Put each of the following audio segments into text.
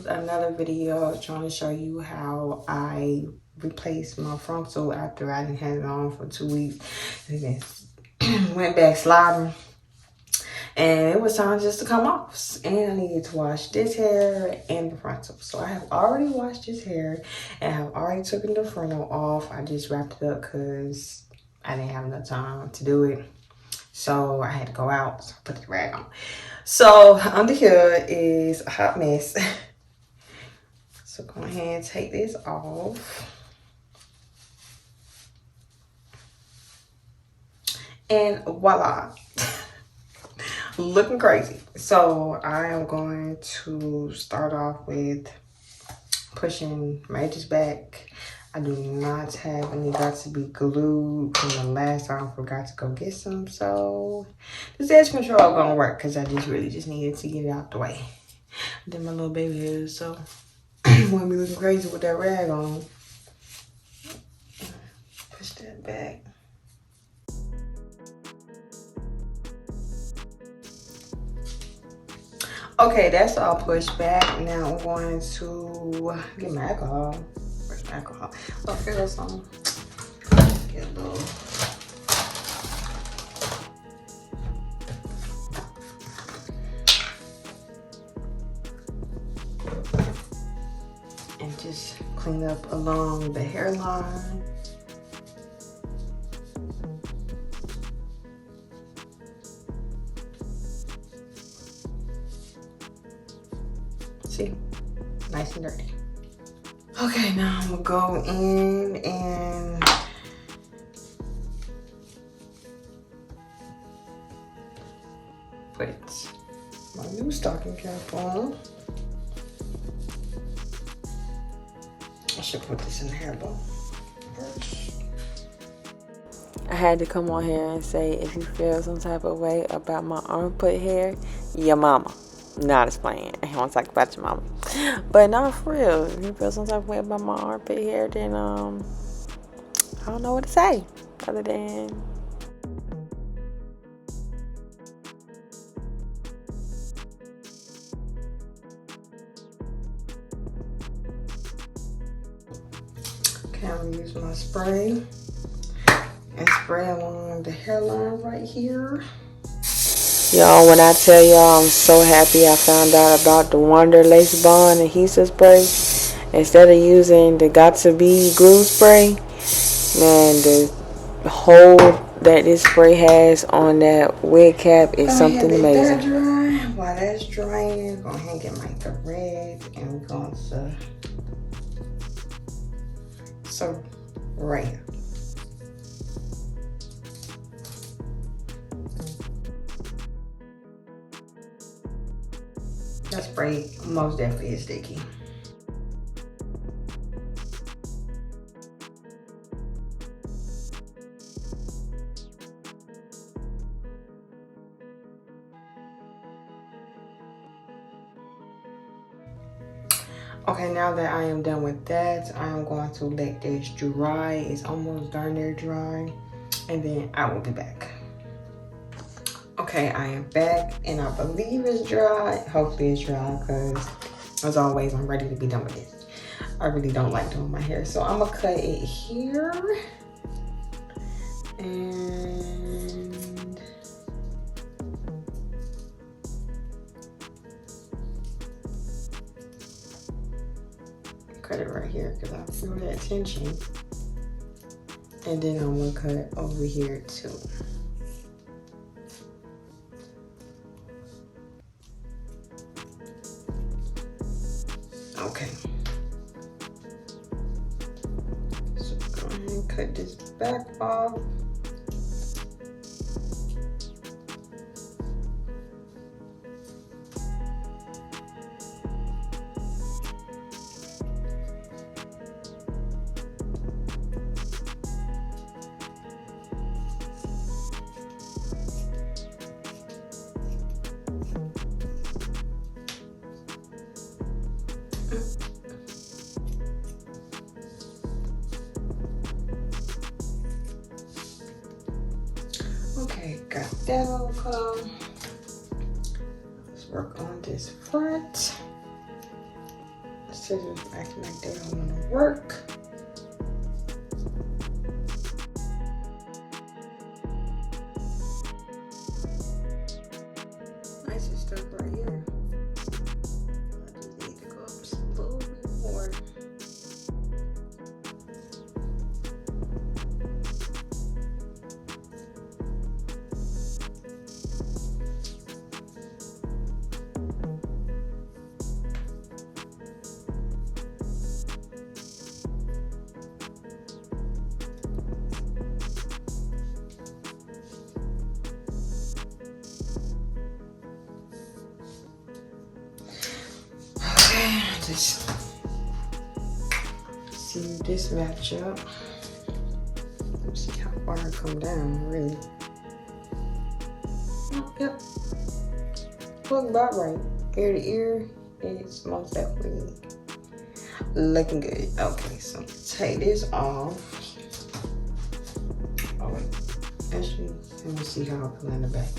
another video trying to show you how I replaced my frontal after I didn't have it on for 2 weeks. And then went back slobbering. And it was time just to come off. And I needed to wash this hair and the frontal. So I have already washed this hair and I have already taken the frontal off. I just wrapped it up because I didn't have enough time to do it. So I had to go out, so I put the rag on. So under here is a hot mess. So go ahead and take this off. And voila. Looking crazy. So I am going to start off with pushing my edges back. I do not have any got to be glued from the last time I forgot to go get some. So this edge control gonna work because I really just needed to get it out the way. Then my little baby hairs, so won't be looking crazy with that rag on. Push that back. Okay, that's all pushed back. Now I'm going to get my alcohol. Where's my alcohol? Oh, feel some. Get a little. And just clean up along the hairline. See, nice and dirty. Okay, now I'm gonna go in and put my new stocking cap on. I should put this in the hair bowl first. I had to come on here and say, if you feel some type of way about my armpit hair, your mama. Not explaining. I don't want to talk about your mama. But not for real. If you feel some type of way about my armpit hair, then I don't know what to say. Other than okay, I'm gonna use my spray and spray along the hairline right here. Y'all, when I tell y'all I'm so happy I found out about the Wonder Lace Bond adhesive spray instead of using the Got To Be glue spray, man, the hold that this spray has on that wig cap is something amazing. That dry. While that's drying, go ahead and get my thread and we're going to right here. That spray most definitely is sticky. Okay, now that I am done with that, I am going to let this dry. It's almost darn near dry, and then I will be back. Okay, I am back and I believe it's dry. Hopefully it's dry because as always, I'm ready to be done with this. I really don't like doing my hair. So I'm gonna cut it here. And cut it right here because I feel that tension. And then I'm gonna cut over here too. Okay, so go ahead and cut this back off. Okay, got that all come. Let's work on this front. scissors acting like they don't want to work. I just stuck right here. I just need to go up just a little bit more. Just see this match up. Let's see how far I come down, really. Oh, yep. Look about right. Ear to ear, it's most definitely looking good. Okay, so take this off. Oh wait, actually, let me see how I put in the back.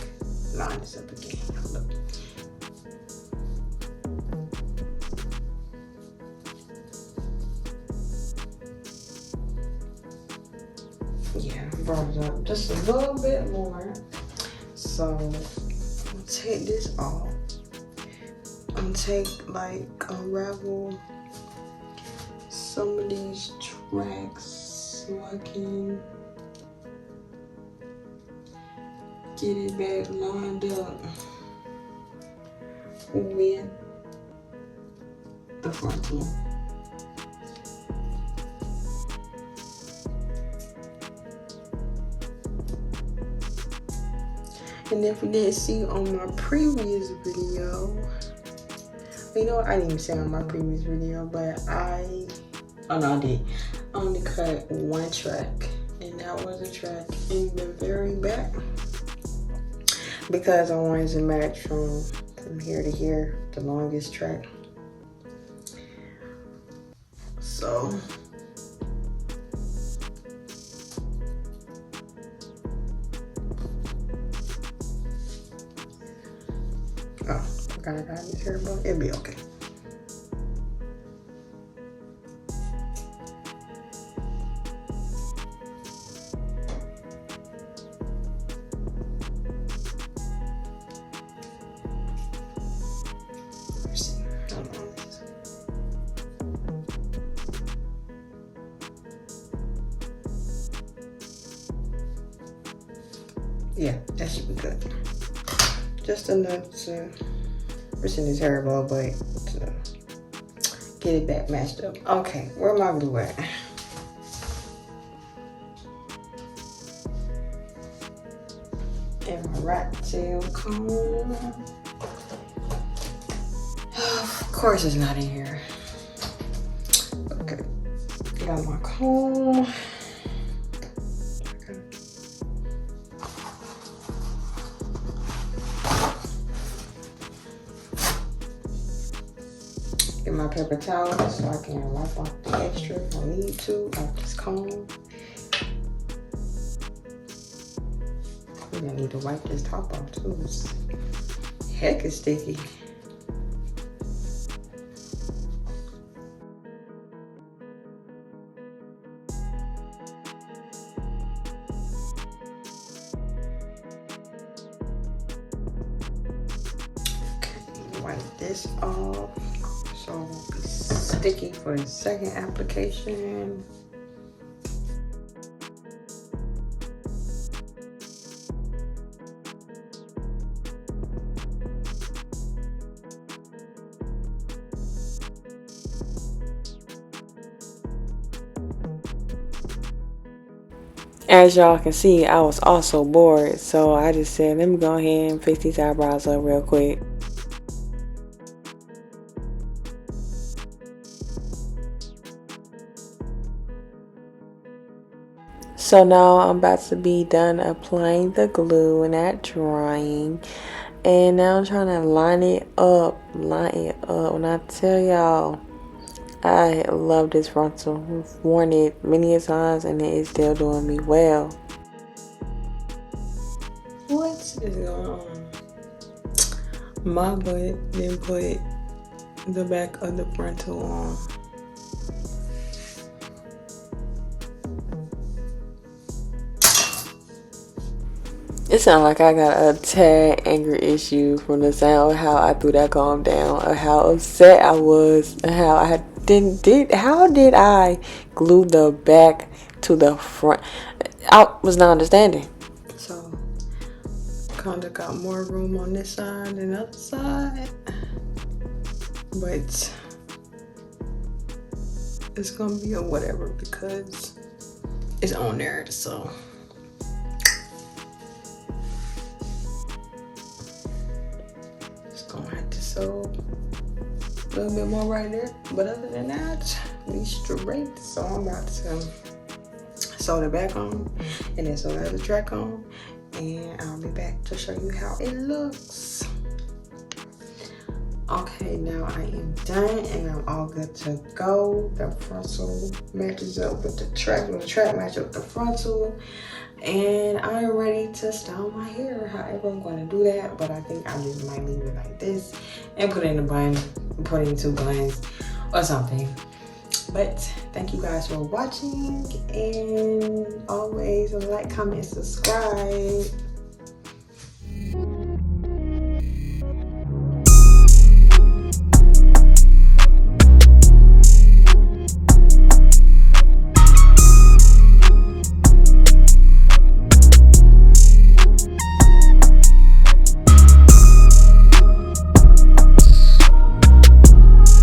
Line this up again. Hold up. Yeah, I brought it up just a little bit more. So I'm gonna take this off. I'm gonna take unravel some of these tracks so I can get it back lined up with the frontal. And if you didn't see on my previous video, you know what, I didn't even say on my previous video, but I did. I only cut one track, and that was a track in the very back because I wanted to match from here to here, the longest track. So I got this hair bone. It'll be okay. Let's see. Yeah, that should be good. Just enough to in his hair bow, but to get it back matched up. Okay, where my glue at? And my rat tail comb. Of course it's not in here. Okay, got my comb. Get my paper towel so I can wipe off the extra if I need to off this comb. We're gonna need to wipe this top off too. It's heck is sticky. Okay, wipe this off. So it won't be sticky for the second application. As y'all can see, I was also bored, so I just said, let me go ahead and fix these eyebrows up real quick. So now I'm about to be done applying the glue and that drying. And now I'm trying to line it up. When I tell y'all, I love this frontal. I've worn it many a times and it is still doing me well. What is going on? My butt didn't put the back of the frontal on. It sounds like I got a tad anger issue from the sound of how I threw that comb down, or how upset I was, and how I how did I glue the back to the front? I was not understanding. So, kinda got more room on this side than the other side, but it's gonna be a whatever because it's on there. So. Gonna have to sew a little bit more right there, but other than that, we straight. So I'm about to sew the back on and then sew the other track on, and I'll be back to show you how it looks. Okay, now I am done and I'm all good to go. The frontal matches up with the track, and the track matches up with the frontal. And I'm ready to style my hair. However, I'm going to do that, but I think I just might leave it like this and put it in a bun, put it in 2 buns or something. But thank you guys for watching, and always like, comment, subscribe.